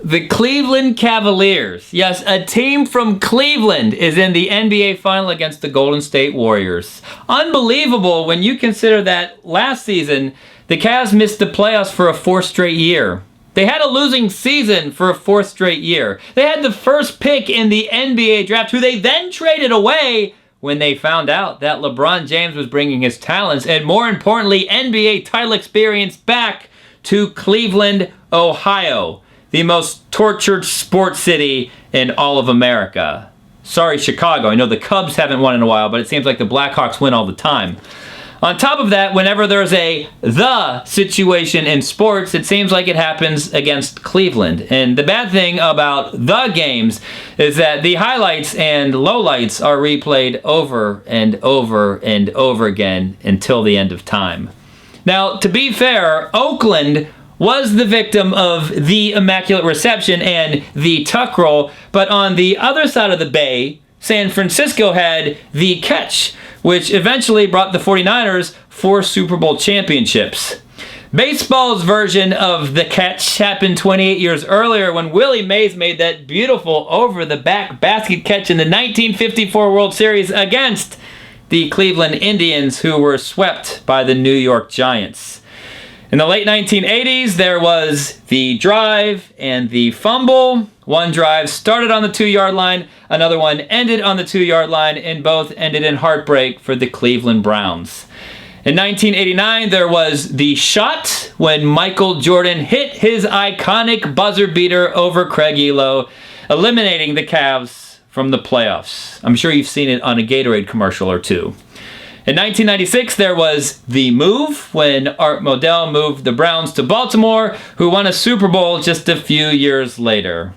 the Cleveland Cavaliers. Yes, a team from Cleveland is in the NBA Final against the Golden State Warriors. Unbelievable when you consider that last season, the Cavs missed the playoffs for a fourth straight year. They had a losing season for a fourth straight year. They had the first pick in the NBA draft, who they then traded away when they found out that LeBron James was bringing his talents and, more importantly, NBA title experience back to Cleveland, Ohio, the most tortured sports city in all of America. Sorry, Chicago. I know the Cubs haven't won in a while, but it seems like the Blackhawks win all the time. On top of that, whenever there's the situation in sports, it seems like it happens against Cleveland. And the bad thing about the games is that the highlights and lowlights are replayed over and over and over again until the end of time. Now, to be fair, Oakland was the victim of the Immaculate Reception and the tuck roll, but on the other side of the bay, San Francisco had the catch, which eventually brought the 49ers 4 Super Bowl championships. Baseball's version of the catch happened 28 years earlier when Willie Mays made that beautiful over-the-back basket catch in the 1954 World Series against the Cleveland Indians, who were swept by the New York Giants. In the late 1980s, there was the drive and the fumble. One drive started on the 2-yard line, another one ended on the 2-yard line, and both ended in heartbreak for the Cleveland Browns. In 1989, there was the shot when Michael Jordan hit his iconic buzzer beater over Craig Elo, eliminating the Cavs from the playoffs. I'm sure you've seen it on a Gatorade commercial or two. In 1996, there was the move when Art Modell moved the Browns to Baltimore, who won a Super Bowl just a few years later.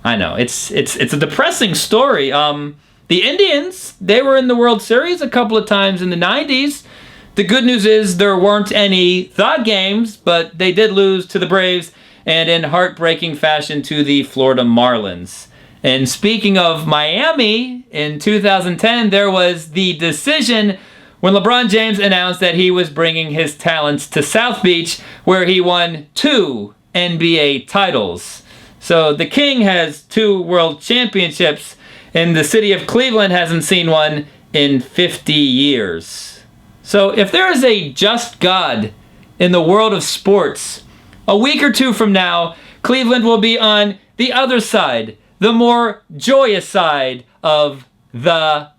I know, it's a depressing story. The Indians, they were in the World Series a couple of times in the 90s. The good news is there weren't any thought games, but they did lose to the Braves and in heartbreaking fashion to the Florida Marlins. And speaking of Miami, in 2010, there was the decision when LeBron James announced that he was bringing his talents to South Beach, where he won 2 NBA titles. So the King has 2 world championships, and the city of Cleveland hasn't seen one in 50 years. So if there is a just God in the world of sports, a week or two from now, Cleveland will be on the other side, the more joyous side of the.